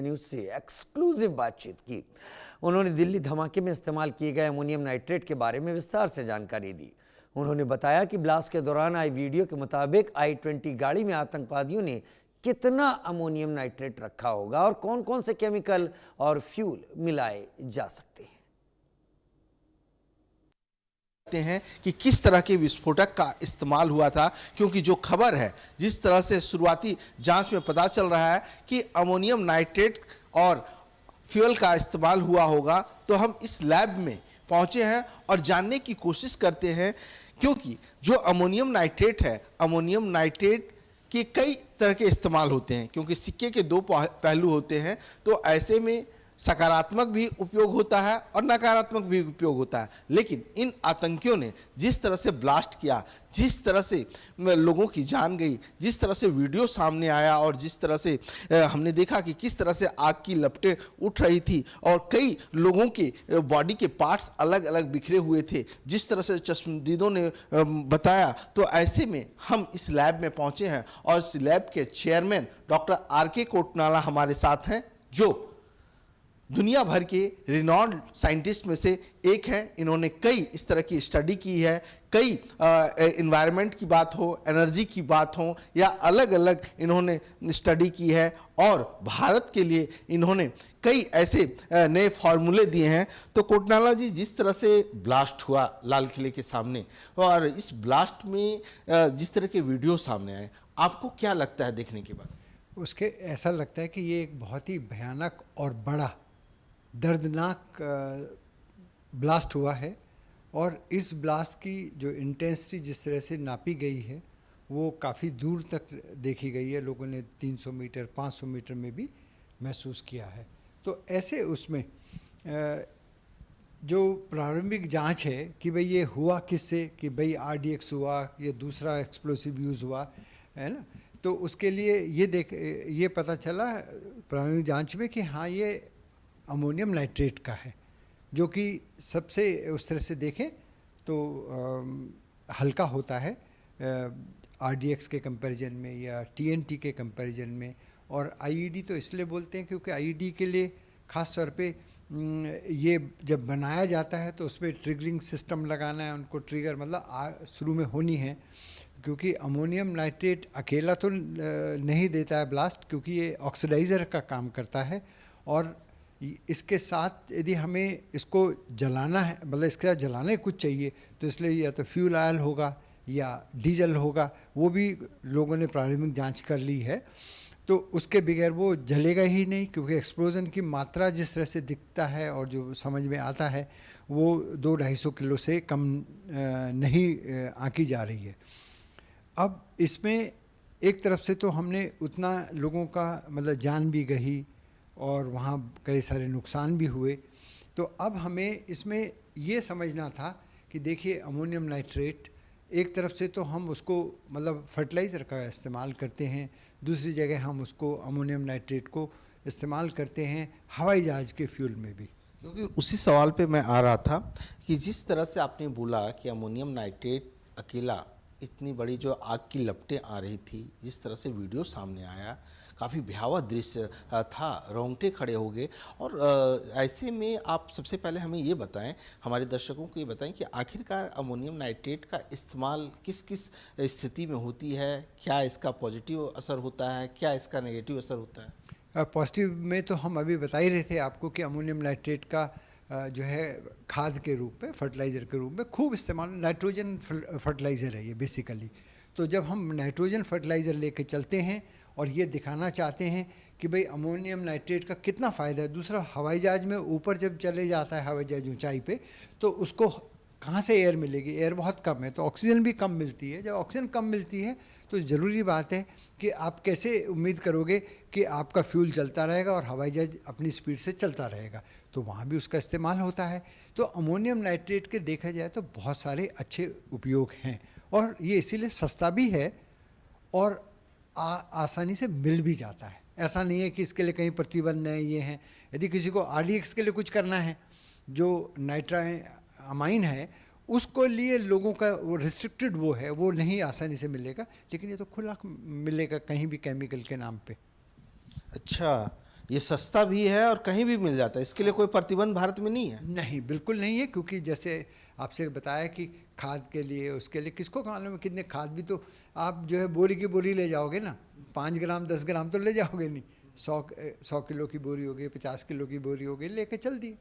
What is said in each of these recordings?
News से exclusive बातचीत की। उन्होंने दिल्ली धमाके में इस्तेमाल किए गए अमोनियम नाइट्रेट के बारे में विस्तार से जानकारी दी। उन्होंने बताया कि ब्लास्ट के दौरान आई वीडियो के मुताबिक I-20 गाड़ी में आतंकवादियों ने कितना अमोनियम नाइट्रेट रखा होगा और कौन कौन से केमिकल और फ्यूल मिलाए जा सकते हैं। हैं कि किस तरह के विस्फोटक का इस्तेमाल हुआ था, क्योंकि जो खबर है जिस तरह से शुरुआती जांच में पता चल रहा है कि अमोनियम नाइट्रेट और फ्यूल का इस्तेमाल हुआ होगा, तो हम इस लैब में पहुंचे हैं और जानने की कोशिश करते हैं, क्योंकि जो अमोनियम नाइट्रेट है, अमोनियम नाइट्रेट के कई तरह के इस्तेमाल होते हैं, क्योंकि सिक्के के दो पहलू होते हैं। तो ऐसे में सकारात्मक भी उपयोग होता है और नकारात्मक भी उपयोग होता है। लेकिन इन आतंकियों ने जिस तरह से ब्लास्ट किया, जिस तरह से लोगों की जान गई, जिस तरह से वीडियो सामने आया और जिस तरह से हमने देखा कि किस तरह से आग की लपटें उठ रही थी और कई लोगों के बॉडी के पार्ट्स अलग अलग बिखरे हुए थे, जिस तरह से चश्मदीदों ने बताया, तो ऐसे में हम इस लैब में पहुंचे हैं और इस लैब के चेयरमैन डॉक्टर R.K. कोटनाला हमारे साथ हैं, जो दुनिया भर के रिनॉन्ड साइंटिस्ट में से एक हैं। इन्होंने कई इस तरह की स्टडी की है, कई एनवायरनमेंट की बात हो, एनर्जी की बात हो, या अलग अलग इन्होंने स्टडी की है और भारत के लिए इन्होंने कई ऐसे नए फार्मूले दिए हैं। तो कोटनाला जी, जिस तरह से ब्लास्ट हुआ लाल किले के सामने और इस ब्लास्ट में जिस तरह के वीडियो सामने आए, आपको क्या लगता है देखने के बाद? उसके ऐसा लगता है कि ये एक बहुत ही भयानक और बड़ा दर्दनाक ब्लास्ट हुआ है, और इस ब्लास्ट की जो इंटेंसिटी जिस तरह से नापी गई है वो काफ़ी दूर तक देखी गई है। लोगों ने 300 मीटर 500 मीटर में भी महसूस किया है। तो ऐसे उसमें जो प्रारंभिक जांच है कि भाई ये हुआ किससे, कि भाई RDX हुआ, ये दूसरा एक्सप्लोसिव यूज़ हुआ है ना, तो उसके लिए ये पता चला प्रारंभिक जांच में कि हाँ, ये अमोनियम नाइट्रेट का है, जो कि सबसे उस तरह से देखें तो हल्का होता है RDX के कंपैरिजन में या TNT के कंपैरिजन में। और IED तो इसलिए बोलते हैं क्योंकि IED के लिए ख़ास तौर पे ये जब बनाया जाता है तो उसमें ट्रिगरिंग सिस्टम लगाना है, उनको ट्रिगर मतलब शुरू में होनी है, क्योंकि अमोनियम नाइट्रेट अकेला तो नहीं देता है ब्लास्ट, क्योंकि ये ऑक्सीडाइज़र का काम करता है। और इसके साथ यदि हमें इसको जलाना है, मतलब इसके साथ जलाने कुछ चाहिए, तो इसलिए या तो फ्यूल ऑयल होगा या डीजल होगा। वो भी लोगों ने प्रारंभिक जांच कर ली है, तो उसके बगैर वो जलेगा ही नहीं, क्योंकि एक्सप्लोजन की मात्रा जिस तरह से दिखता है और जो समझ में आता है वो 200-250 किलो से कम नहीं आंकी जा रही है। अब इसमें एक तरफ से तो हमने उतना लोगों का मतलब जान भी गई और वहाँ कई सारे नुकसान भी हुए। तो अब हमें इसमें ये समझना था कि देखिए, अमोनियम नाइट्रेट एक तरफ से तो हम उसको मतलब फर्टिलाइज़र का इस्तेमाल करते हैं, दूसरी जगह हम उसको अमोनियम नाइट्रेट को इस्तेमाल करते हैं हवाई जहाज़ के फ्यूल में भी। क्योंकि उसी सवाल पे मैं आ रहा था कि जिस तरह से आपने बोला कि अमोनियम नाइट्रेट अकेला इतनी बड़ी जो आग की लपटें आ रही थी, जिस तरह से वीडियो सामने आया, काफ़ी भयावह दृश्य था, रोंगटे खड़े हो गए। और ऐसे में आप सबसे पहले हमें ये बताएं, हमारे दर्शकों को ये बताएं कि आखिरकार अमोनियम नाइट्रेट का इस्तेमाल किस किस स्थिति में होती है, क्या इसका पॉजिटिव असर होता है, क्या इसका नेगेटिव असर होता है? पॉजिटिव में तो हम अभी बता ही रहे थे आपको कि अमोनियम नाइट्रेट का जो है खाद के रूप में, फर्टिलाइज़र के रूप में खूब इस्तेमाल, नाइट्रोजन फर्टिलाइज़र है ये बेसिकली। तो जब हम नाइट्रोजन फर्टिलाइज़र लेके चलते हैं और ये दिखाना चाहते हैं कि भाई अमोनियम नाइट्रेट का कितना फ़ायदा है, दूसरा हवाई जहाज़ में ऊपर जब चले जाता है हवाई जहाज़ ऊंचाई पे, तो उसको कहाँ से एयर मिलेगी, एयर बहुत कम है, तो ऑक्सीजन भी कम मिलती है। जब ऑक्सीजन कम मिलती है तो ज़रूरी बात है कि आप कैसे उम्मीद करोगे कि आपका फ्यूल चलता रहेगा और हवाई जहाज़ अपनी स्पीड से चलता रहेगा, तो वहाँ भी उसका इस्तेमाल होता है। तो अमोनियम नाइट्रेट के देखा जाए तो बहुत सारे अच्छे उपयोग हैं, और ये इसीलिए सस्ता भी है और आसानी से मिल भी जाता है। ऐसा नहीं है कि इसके लिए कहीं प्रतिबंध है, ये हैं। यदि किसी को RDX के लिए कुछ करना है, जो नाइट्रामाइन है, उसको लिए लोगों का वो रिस्ट्रिक्टेड वो है, वो नहीं आसानी से मिलेगा, लेकिन ये तो खुला मिलेगा कहीं भी केमिकल के नाम पे। अच्छा, ये सस्ता भी है और कहीं भी मिल जाता है, इसके लिए कोई प्रतिबंध भारत में नहीं है। नहीं, बिल्कुल नहीं है, क्योंकि जैसे आपसे बताया कि खाद के लिए, उसके लिए किसको मालूम है कितने खाद भी तो आप जो है बोरी की बोरी ले जाओगे ना, 5 ग्राम 10 ग्राम तो ले जाओगे नहीं, 100 किलो की बोरी हो गई, 50 किलो की बोरी हो गई, लेके चल दी।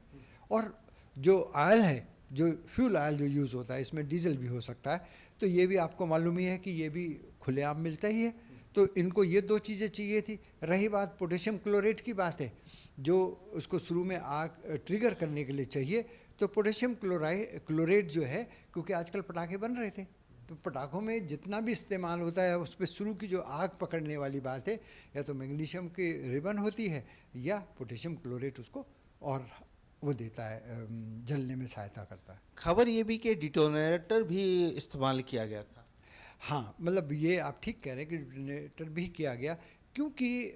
और जो ऑयल है, जो फ्यूल ऑयल जो यूज़ होता है, इसमें डीजल भी हो सकता है, तो ये भी आपको मालूम ही है कि ये भी खुलेआम मिलता ही है। तो इनको ये 2 चीज़ें चाहिए थी। रही बात पोटेशियम क्लोरेट की बात है, जो उसको शुरू में आग ट्रिगर करने के लिए चाहिए, तो पोटेशियम क्लोरेट जो है, क्योंकि आजकल पटाखे बन रहे थे, तो पटाखों में जितना भी इस्तेमाल होता है उस पर शुरू की जो आग पकड़ने वाली बात है, या तो मैग्नीशियम की रिबन होती है या पोटेशियम क्लोरेट उसको और वो देता है, जलने में सहायता करता है। खबर ये भी कि डिटोनेटर भी इस्तेमाल किया गया था। हाँ, मतलब ये आप ठीक कह रहे हैं कि डिटोनेटर भी किया गया, क्योंकि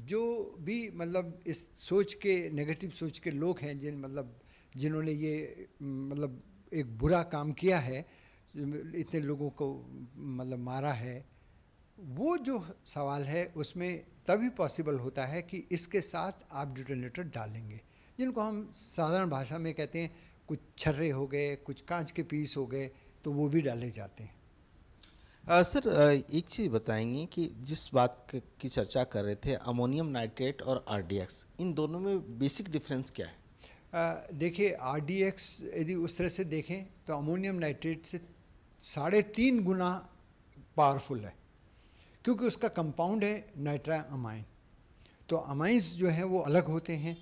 जो भी मतलब इस सोच के, नेगेटिव सोच के लोग हैं, जिन्होंने ये मतलब एक बुरा काम किया है, इतने लोगों को मतलब मारा है, वो जो सवाल है उसमें तभी पॉसिबल होता है कि इसके साथ आप डिटोनेटर डालेंगे, जिनको हम साधारण भाषा में कहते हैं कुछ छर्रे हो गए, कुछ कांच के पीस हो गए, तो वो भी डाले जाते हैं। सर, एक चीज़ बताएंगे कि जिस बात की चर्चा कर रहे थे, अमोनियम नाइट्रेट और आरडीएक्स, इन दोनों में बेसिक डिफरेंस क्या है? देखिए, आरडीएक्स यदि उस तरह से देखें तो अमोनियम नाइट्रेट से 3.5 गुना पावरफुल है, क्योंकि उसका कंपाउंड है नाइट्रा अमाइन। तो अमाइंस जो हैं वो अलग होते हैं,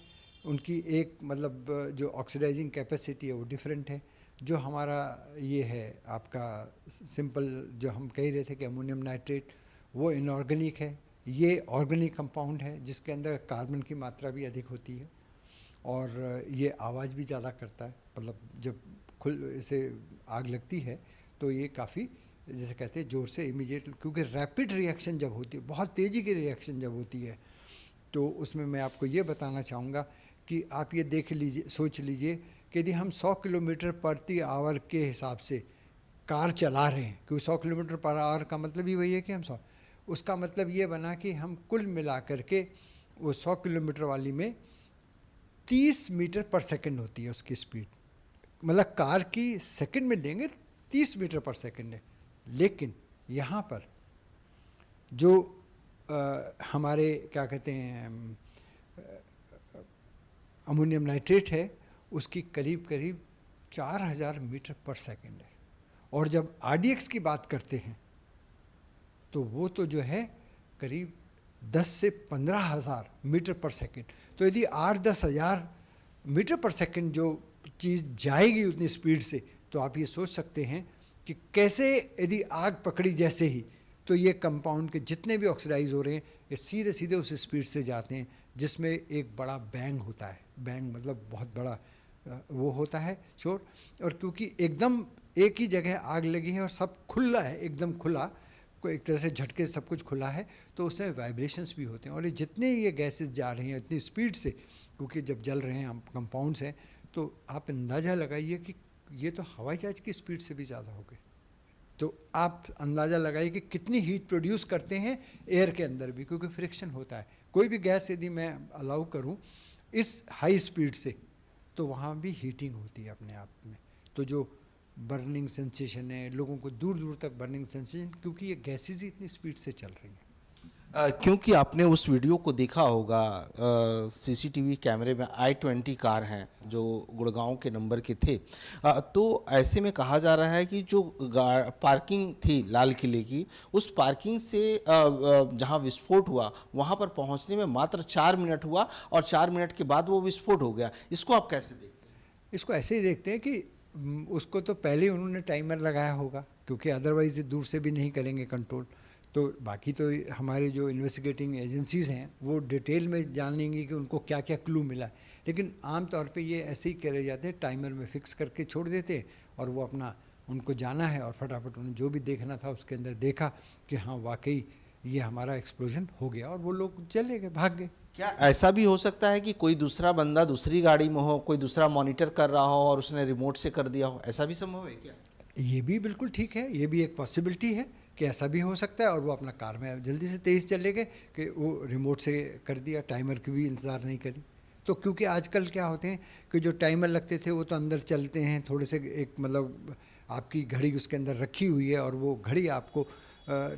उनकी एक मतलब जो ऑक्सीडाइजिंग कैपेसिटी है वो डिफरेंट है। जो हमारा ये है आपका सिंपल, जो हम कह रहे थे कि अमोनियम नाइट्रेट, वो इनऑर्गेनिक है, ये ऑर्गेनिक कंपाउंड है जिसके अंदर कार्बन की मात्रा भी अधिक होती है और ये आवाज़ भी ज़्यादा करता है। मतलब जब इसे आग लगती है तो ये काफ़ी, जैसे कहते हैं, ज़ोर से इमीडिएट, क्योंकि रैपिड रिएक्शन जब होती है, बहुत तेज़ी की रिएक्शन जब होती है, तो उसमें मैं आपको ये बताना चाहूँगा कि आप ये देख लीजिए, सोच लीजिए कि यदि हम 100 किलोमीटर प्रति आवर के हिसाब से कार चला रहे हैं, क्योंकि 100 किलोमीटर पर आवर का मतलब ही वही है कि हम 100, उसका मतलब ये बना कि हम कुल मिला करके वो 100 किलोमीटर वाली में 30 मीटर पर सेकंड होती है उसकी स्पीड। मतलब कार की सेकंड में लेंगे 30 मीटर पर सेकंड है, लेकिन यहाँ पर जो हमारे क्या कहते हैं अमोनियम नाइट्रेट है, उसकी करीब करीब 4000 मीटर पर सेकंड है। और जब आरडीएक्स की बात करते हैं तो वो तो जो है करीब 10 से 15,000 मीटर पर सेकंड। तो यदि 8-10 हज़ार मीटर पर सेकंड जो चीज़ जाएगी उतनी स्पीड से, तो आप ये सोच सकते हैं कि कैसे, यदि आग पकड़ी जैसे ही, तो ये कंपाउंड के जितने भी ऑक्सीडाइज हो रहे हैं ये सीधे सीधे उस स्पीड से जाते हैं, जिसमें एक बड़ा बैंग होता है। बैंग मतलब बहुत बड़ा वो होता है शोर। और क्योंकि एकदम एक ही जगह आग लगी है और सब खुला है, एकदम खुला, कोई एक तरह से झटके सब कुछ खुला है, तो उसमें वाइब्रेशंस भी होते हैं। और ये जितने ये गैसेस जा रही हैं इतनी स्पीड से, क्योंकि जब जल रहे हैं कंपाउंड्स हैं, तो आप अंदाज़ा लगाइए कि ये तो हवाई जहाज की स्पीड से भी ज़्यादा हो गए। तो आप अंदाज़ा लगाइए कि कितनी हीट प्रोड्यूस करते हैं एयर के अंदर भी, क्योंकि फ्रिक्शन होता है। कोई भी गैस यदि मैं अलाउ करूं इस हाई स्पीड से, तो वहाँ भी हीटिंग होती है अपने आप में। तो जो बर्निंग सेंसेशन है, लोगों को दूर दूर तक बर्निंग सेंसेशन, क्योंकि ये गैसेज ही इतनी स्पीड से चल रही हैं। क्योंकि आपने उस वीडियो को देखा होगा, सीसीटीवी कैमरे में i20 कार हैं जो गुड़गांव के नंबर के थे। तो ऐसे में कहा जा रहा है कि जो पार्किंग थी लाल किले की, उस पार्किंग से जहां विस्फोट हुआ वहां पर पहुंचने में मात्र 4 मिनट हुआ और 4 मिनट के बाद वो विस्फोट हो गया। इसको आप कैसे देखते हैं? इसको ऐसे ही देखते हैं कि उसको तो पहले ही उन्होंने टाइमर लगाया होगा, क्योंकि अदरवाइज दूर से भी नहीं करेंगे कंट्रोल। तो बाकी तो हमारे जो इन्वेस्टिगेटिंग एजेंसीज़ हैं वो डिटेल में जान लेंगी कि उनको क्या क्या क्लू मिला है। लेकिन आम तौर पे ये ऐसे ही करे जाते हैं, टाइमर में फिक्स करके छोड़ देते, और वो अपना, उनको जाना है और फटाफट उन्हें जो भी देखना था उसके अंदर देखा कि हाँ वाकई ये हमारा एक्सप्लोजन हो गया, और वो लोग चले गए, भाग गए। क्या ऐसा भी हो सकता है कि कोई दूसरा बंदा दूसरी गाड़ी में हो, कोई दूसरा मॉनिटर कर रहा हो और उसने रिमोट से कर दिया हो? ऐसा भी संभव है क्या? ये भी बिल्कुल ठीक है, ये भी एक पॉसिबिलिटी है कि ऐसा भी हो सकता है और वो अपना कार में जल्दी से तेज़ चले गए कि वो रिमोट से कर दिया, टाइमर की भी इंतज़ार नहीं करी। तो क्योंकि आजकल क्या होते हैं कि जो टाइमर लगते थे वो तो अंदर चलते हैं, थोड़े से एक मतलब आपकी घड़ी उसके अंदर रखी हुई है और वो घड़ी आपको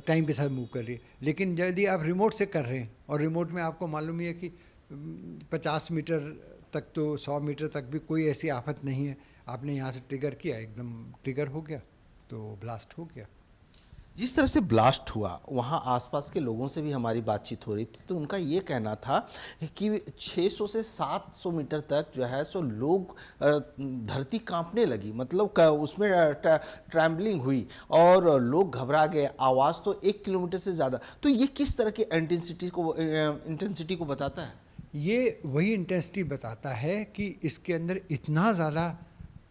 टाइम के साथ मूव कर रही है। लेकिन यदि आप रिमोट से कर रहे हैं और रिमोट में आपको मालूम ही है कि 50 मीटर तक तो 100 मीटर तक भी कोई ऐसी आफत नहीं है, आपने यहाँ से ट्रिगर किया, एकदम ट्रिगर हो गया तो ब्लास्ट हो गया। जिस तरह से ब्लास्ट हुआ वहाँ आसपास के लोगों से भी हमारी बातचीत हो रही थी, तो उनका ये कहना था कि 600 से 700 मीटर तक जो है सो लोग धरती कांपने लगी, मतलब उसमें ट्रैम्बलिंग हुई और लोग घबरा गए, आवाज़ तो 1 किलोमीटर से ज़्यादा। तो ये किस तरह की इंटेंसिटी को बताता है? ये वही इंटेंसिटी बताता है कि इसके अंदर इतना ज़्यादा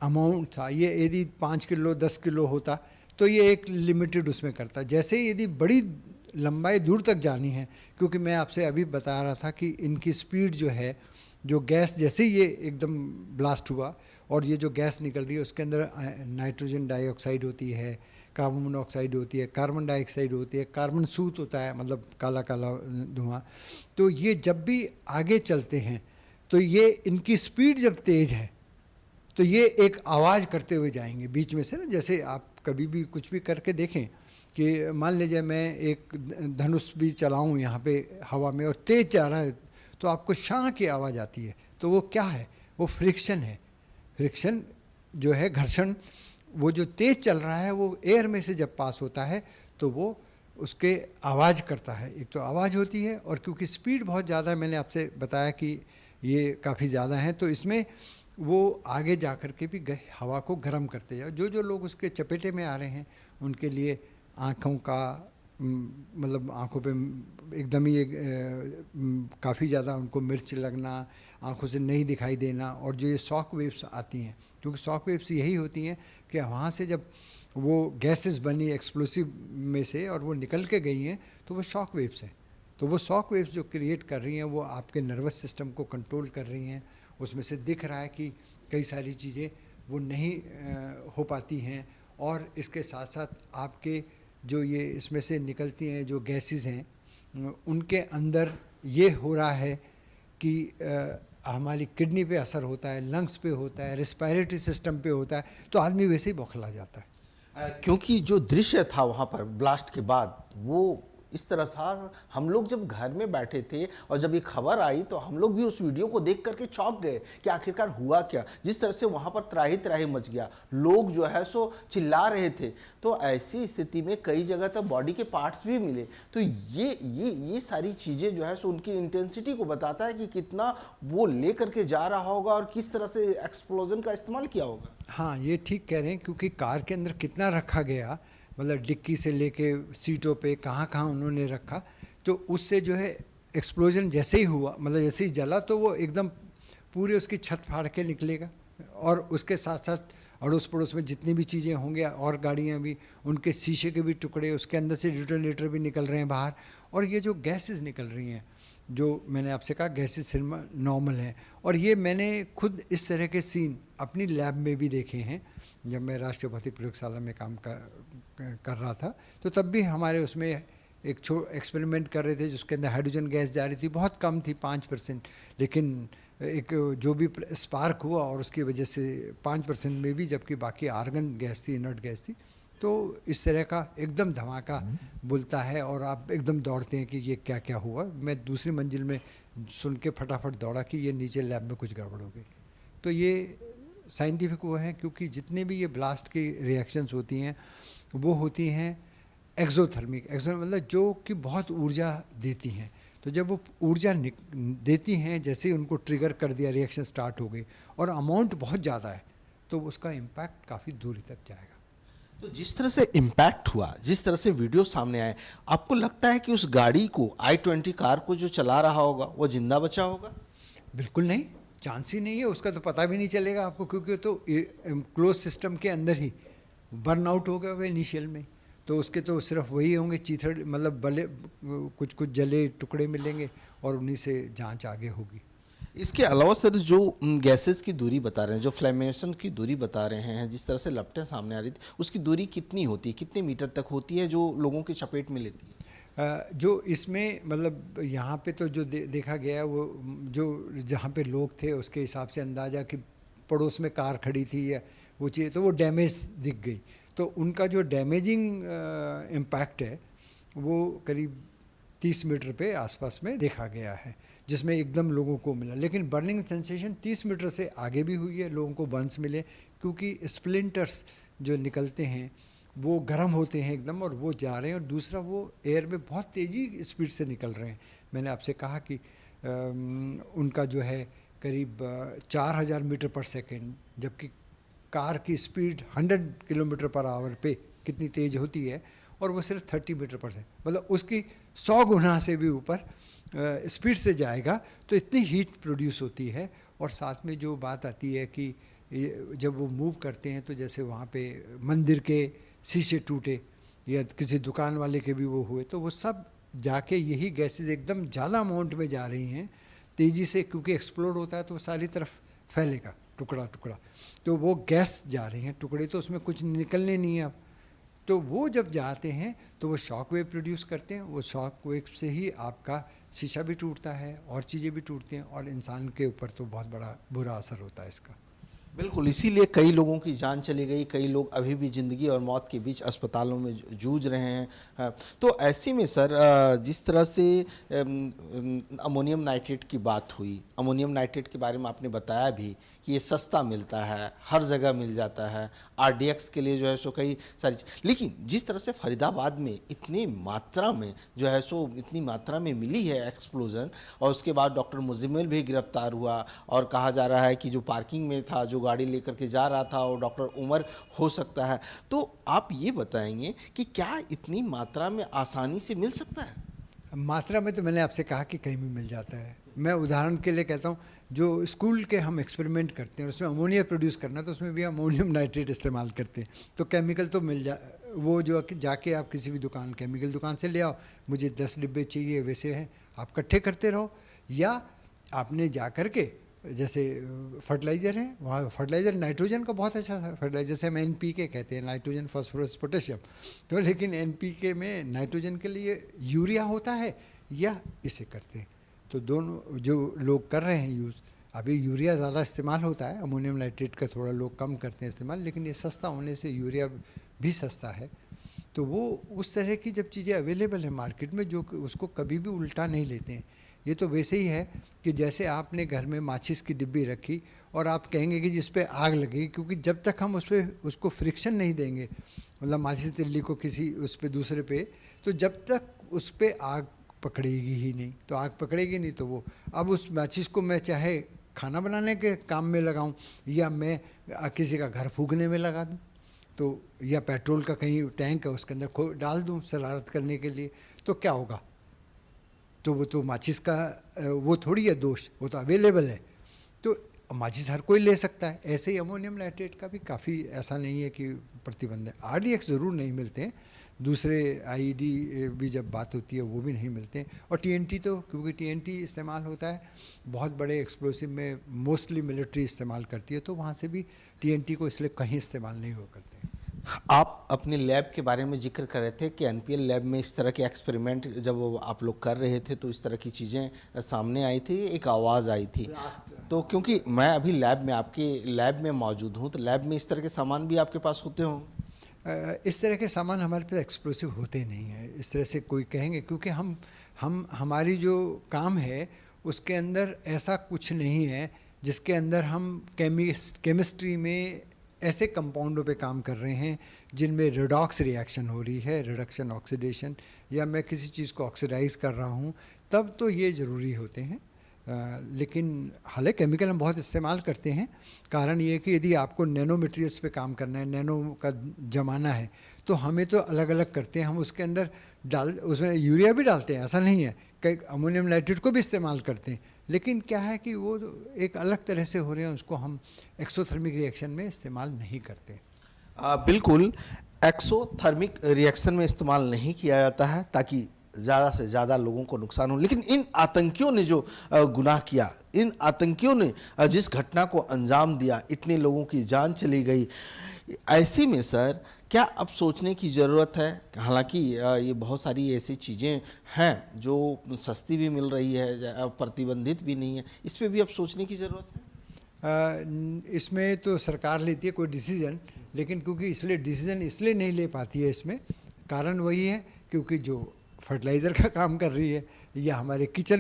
अमाउंट था। ये यदि 5 किलो 10 किलो होता तो ये एक लिमिटेड उसमें करता। जैसे यदि बड़ी लंबाई दूर तक जानी है, क्योंकि मैं आपसे अभी बता रहा था कि इनकी स्पीड जो है, जो गैस जैसे ही ये एकदम ब्लास्ट हुआ और ये जो गैस निकल रही है उसके अंदर नाइट्रोजन डाइऑक्साइड होती है, कार्बन मोनोऑक्साइड होती है, कार्बन डाइऑक्साइड होती है, कार्बन सूत होता है, मतलब काला काला धुआं। तो ये जब भी आगे चलते हैं तो ये इनकी स्पीड जब तेज़ है तो ये एक आवाज़ करते हुए जाएंगे बीच में से ना। जैसे आप कभी भी कुछ भी करके देखें कि मान लीजिए मैं एक धनुष भी चलाऊं यहाँ पे हवा में और तेज़ जा रहा है तो आपको शां की आवाज़ आती है। तो वो क्या है? वो फ्रिक्शन है। फ्रिक्शन जो है, घर्षण, वो जो तेज़ चल रहा है वो एयर में से जब पास होता है तो वो उसके आवाज़ करता है। एक तो आवाज़ होती है और क्योंकि स्पीड बहुत ज़्यादा है, मैंने आपसे बताया कि ये काफ़ी ज़्यादा है, तो इसमें वो आगे जा कर के भी हवा को गर्म करते जाओ। जो जो लोग उसके चपेटे में आ रहे हैं उनके लिए आँखों का मतलब आँखों पे एकदम ही काफ़ी ज़्यादा उनको मिर्च लगना, आँखों से नहीं दिखाई देना, और जो ये शॉक वेव्स आती हैं, क्योंकि शॉक वेव्स यही होती हैं कि वहाँ से जब वो गैसेस बनी एक्सप्लोसिव में से और वो निकल के गई हैं तो वो शॉक वेव्स हैं। तो वो शॉक वेव्स जो क्रिएट कर रही हैं वो आपके नर्वस सिस्टम को कंट्रोल कर रही हैं। उसमें से दिख रहा है कि कई सारी चीज़ें वो नहीं हो पाती हैं, और इसके साथ साथ आपके जो ये इसमें से निकलती हैं जो गैसेस हैं उनके अंदर ये हो रहा है कि हमारी किडनी पे असर होता है, लंग्स पे होता है, रेस्पिरेटरी सिस्टम पे होता है, तो आदमी वैसे ही बौखला जाता है। क्योंकि जो दृश्य था वहाँ पर ब्लास्ट के बाद वो इस तरह था, हम लोग जब घर में बैठे थे और जब ये खबर आई तो हम लोग भी उस वीडियो को देख करके चौंक गए कि आखिरकार हुआ क्या। जिस तरह से वहाँ पर त्राही त्राही मच गया, लोग जो है सो चिल्ला रहे थे, तो ऐसी स्थिति में कई जगह तक बॉडी के पार्ट्स भी मिले। तो ये सारी चीज़ें जो है सो उनकी इंटेंसिटी को बताता है कि कितना वो ले करके जा रहा होगा और किस तरह से एक्सप्लोजन का इस्तेमाल किया होगा। हाँ, ये ठीक कह रहे हैं, क्योंकि कार के अंदर कितना रखा गया, मतलब डिक्की से लेके सीटों पे कहाँ कहाँ उन्होंने रखा, तो उससे जो है एक्सप्लोजन जैसे ही हुआ, मतलब जैसे ही जला तो वो एकदम पूरे उसकी छत फाड़ के निकलेगा, और उसके साथ साथ अड़ोस पड़ोस में जितनी भी चीज़ें होंगे और गाड़ियाँ भी, उनके शीशे के भी टुकड़े, उसके अंदर से डिटोनेटर भी निकल रहे हैं बाहर। और ये जो गैसेस निकल रही हैं, जो मैंने आपसे कहा गैसेस नॉर्मल हैं, और ये मैंने खुद इस तरह के सीन अपनी लैब में भी देखे हैं। जब मैं राष्ट्रीय भौतिक प्रयोगशाला में काम कर रहा था तो तब भी हमारे उसमें एक एक्सपेरिमेंट कर रहे थे जिसके अंदर हाइड्रोजन गैस जा रही थी, बहुत कम थी 5%, लेकिन एक जो भी स्पार्क हुआ और उसकी वजह से 5% में भी, जबकि बाकी आर्गन गैस थी, इनर्ट गैस थी। तो इस तरह का एकदम धमाका बोलता है और आप एकदम दौड़ते हैं कि ये क्या क्या हुआ। मैं दूसरी मंजिल में सुन के फटाफट दौड़ा कि ये नीचे लैब में कुछ गड़बड़ हो गई। तो ये साइंटिफिक वो है, क्योंकि जितने भी ये ब्लास्ट की रिएक्शंस होती हैं वो होती हैं एक्सोथर्मिक। मतलब जो कि बहुत ऊर्जा देती हैं। तो जब वो ऊर्जा देती हैं, जैसे ही उनको ट्रिगर कर दिया, रिएक्शन स्टार्ट हो गई और अमाउंट बहुत ज़्यादा है, तो उसका इम्पैक्ट काफ़ी दूरी तक जाएगा। तो जिस तरह से इम्पैक्ट हुआ, जिस तरह से वीडियो सामने आए, आपको लगता है कि उस गाड़ी को, i20 कार को जो चला रहा होगा वो जिंदा बचा होगा? बिल्कुल नहीं, चांस ही नहीं है। उसका तो पता भी नहीं चलेगा आपको, क्योंकि तो क्लोज सिस्टम के अंदर ही बर्न आउट हो गया होगा इनिशियल में। तो उसके तो सिर्फ वही होंगे चीथड़, मतलब बले कुछ कुछ जले टुकड़े मिलेंगे और उन्हीं से जांच आगे होगी। इसके अलावा सर जो गैसेस की दूरी बता रहे हैं, जो फ्लेमेशन की दूरी बता रहे हैं, जिस तरह से लपटें सामने आ रही थी, उसकी दूरी कितनी होती है, कितने मीटर तक होती है जो लोगों की चपेट में लेती है? जो इसमें मतलब यहाँ पे तो जो देखा गया है वो जो जहाँ पे लोग थे उसके हिसाब से अंदाज़ा कि पड़ोस में कार खड़ी थी या वो चीज़, तो वो डैमेज दिख गई। तो उनका जो डैमेजिंग इम्पैक्ट है वो करीब 30 मीटर पे आसपास में देखा गया है, जिसमें एकदम लोगों को मिला। लेकिन बर्निंग सेंसेशन 30 मीटर से आगे भी हुई है, लोगों को बर्न्स मिले, क्योंकि स्प्लिंटर्स जो निकलते हैं वो गर्म होते हैं एकदम और वो जा रहे हैं, और दूसरा वो एयर में बहुत तेज़ी स्पीड से निकल रहे हैं। मैंने आपसे कहा कि उनका जो है करीब 4000 मीटर पर सेकेंड, जबकि कार की स्पीड 100 किलोमीटर पर आवर पे कितनी तेज़ होती है, और वो सिर्फ 30 मीटर पर सेकेंड, मतलब उसकी 100 गुना से भी ऊपर स्पीड से जाएगा, तो इतनी हीट प्रोड्यूस होती है। और साथ में जो बात आती है कि जब वो मूव करते हैं तो जैसे वहाँ पे मंदिर के शीशे टूटे या किसी दुकान वाले के भी वो हुए, तो वो सब जाके यही गैसेस एकदम ज़्यादा अमाउंट में जा रही हैं तेज़ी से, क्योंकि एक्सप्लोड होता है तो वो सारी तरफ फैलेगा टुकड़ा टुकड़ा, तो वो गैस जा रही हैं टुकड़े, तो उसमें कुछ निकलने नहीं है अब। तो वो जब जाते हैं तो वो शॉक वेव प्रोड्यूस करते हैं, वो शॉक वेव से ही आपका शीशा भी टूटता है और चीज़ें भी टूटती हैं, और इंसान के ऊपर तो बहुत बड़ा बुरा असर होता है इसका। बिल्कुल, इसीलिए कई लोगों की जान चली गई, कई लोग अभी भी ज़िंदगी और मौत के बीच अस्पतालों में जूझ रहे हैं। तो ऐसे में सर जिस तरह से अमोनियम नाइट्रेट की बात हुई, अमोनियम नाइट्रेट के बारे में आपने बताया भी कि ये सस्ता मिलता है, हर जगह मिल जाता है, आरडीएक्स के लिए जो है सो कई सारी लेकिन जिस तरह से फरीदाबाद में इतनी मात्रा में जो है सो इतनी मात्रा में मिली है एक्सप्लोजन, और उसके बाद डॉक्टर मुजम्मिल भी गिरफ्तार हुआ, और कहा जा रहा है कि जो पार्किंग में था, जो गाड़ी लेकर के जा रहा था, और डॉक्टर उमर हो सकता है। तो आप ये बताएंगे कि क्या इतनी मात्रा में आसानी से मिल सकता है? मात्रा में तो मैंने आपसे कहा कि कहीं भी मिल जाता है। मैं उदाहरण के लिए कहता हूँ, जो स्कूल के हम एक्सपेरिमेंट करते हैं उसमें अमोनिया प्रोड्यूस करना, तो उसमें भी अमोनियम नाइट्रेट इस्तेमाल करते हैं, तो केमिकल तो मिल जा वो जो जाके आप किसी भी दुकान केमिकल दुकान से ले आओ, मुझे 10 डिब्बे चाहिए, वैसे हैं आप इकट्ठे करते रहो, या आपने जा कर के जैसे फर्टिलाइज़र है, वहाँ फर्टिलाइज़र नाइट्रोजन का बहुत अच्छा फर्टिलाइजर, जैसे हम एनपीके कहते हैं, नाइट्रोजन फास्फोरस पोटेशियम, तो लेकिन एनपीके में नाइट्रोजन के लिए यूरिया होता है या इसे करते हैं, तो दोनों जो लोग कर रहे हैं यूज़, अभी यूरिया ज़्यादा इस्तेमाल होता है, अमोनियम नाइट्रेट का थोड़ा लोग कम करते हैं इस्तेमाल, लेकिन ये सस्ता होने से यूरिया भी सस्ता है, तो वो उस तरह की जब चीज़ें अवेलेबल है मार्केट में, जो उसको कभी भी उल्टा नहीं लेते हैं। ये तो वैसे ही है कि जैसे आपने घर में माचिस की डिब्बी रखी और आप कहेंगे कि जिस पे आग लगेगी, क्योंकि जब तक हम उस पर उसको फ्रिक्शन नहीं देंगे, मतलब माचिस तिल्ली को किसी उस पे दूसरे पे, तो जब तक उस पर आग पकड़ेगी ही नहीं, तो आग पकड़ेगी नहीं, तो वो अब उस माचिस को मैं चाहे खाना बनाने के काम में लगाऊं या मैं किसी का घर फूकने में लगा दूं, तो या पेट्रोल का कहीं टैंक है उसके अंदर डाल दूं शरारत करने के लिए, तो क्या होगा? तो वो तो माचिस का वो थोड़ी है दोष, वो तो अवेलेबल है, तो माचिस हर कोई ले सकता है। ऐसे ही अमोनियम नाइट्रेट का भी काफ़ी ऐसा नहीं है कि प्रतिबंध है। आरडीएक्स ज़रूर नहीं मिलते हैं, दूसरे आईईडी भी जब बात होती है वो भी नहीं मिलते हैं, और टीएनटी तो क्योंकि टीएनटी इस्तेमाल होता है बहुत बड़े एक्सप्लोसिव में, मोस्टली मिलिट्री इस्तेमाल करती है, तो वहाँ से भी टीएनटी को इसलिए कहीं इस्तेमाल नहीं हो करते हैं। आप अपने लैब के बारे में जिक्र कर रहे थे कि एनपीएल लैब में इस तरह के एक्सपेरिमेंट जब आप लोग कर रहे थे तो इस तरह की चीज़ें सामने आई थी, एक आवाज़ आई थी। तो क्योंकि मैं अभी लैब में आपके लैब में मौजूद हूँ, तो लैब में इस तरह के सामान भी आपके पास होते हों? इस तरह के सामान हमारे पास एक्सप्लोसिव होते नहीं हैं, इस तरह से कोई कहेंगे, क्योंकि हम हमारी जो काम है उसके अंदर ऐसा कुछ नहीं है जिसके अंदर हम केमिस्ट्री में ऐसे कंपाउंडों पे काम कर रहे हैं जिनमें रिडॉक्स रिएक्शन हो रही है, रिडक्शन ऑक्सीडेशन, या मैं किसी चीज़ को ऑक्सीडाइज कर रहा हूँ, तब तो ये ज़रूरी होते हैं। लेकिन हालांकि केमिकल हम बहुत इस्तेमाल करते हैं, कारण ये है कि यदि आपको नैनो मटेरियल्स पे काम करना है, नैनो का ज़माना है, तो हमें तो अलग अलग करते हैं, हम उसके अंदर उसमें यूरिया भी डालते हैं, ऐसा नहीं है, कई अमोनियम नाइट्रेट को भी इस्तेमाल करते हैं, लेकिन क्या है कि वो एक अलग तरह से हो रहे हैं, उसको हम एक्सोथर्मिक रिएक्शन में इस्तेमाल नहीं करते। बिल्कुल, एक्सोथर्मिक रिएक्शन में इस्तेमाल नहीं किया जाता है ताकि ज़्यादा से ज़्यादा लोगों को नुकसान हो। लेकिन इन आतंकियों ने जो गुनाह किया, इन आतंकियों ने जिस घटना को अंजाम दिया, इतने लोगों की जान चली गई, ऐसे में सर क्या अब सोचने की ज़रूरत है? हालांकि ये बहुत सारी ऐसी चीज़ें हैं जो सस्ती भी मिल रही है, प्रतिबंधित भी नहीं है, इस पर भी अब सोचने की ज़रूरत है। इसमें तो सरकार लेती है कोई डिसीजन, लेकिन क्योंकि इसलिए डिसीजन इसलिए नहीं ले पाती है, इसमें कारण वही है क्योंकि जो फर्टिलाइज़र का काम कर रही है या हमारे किचन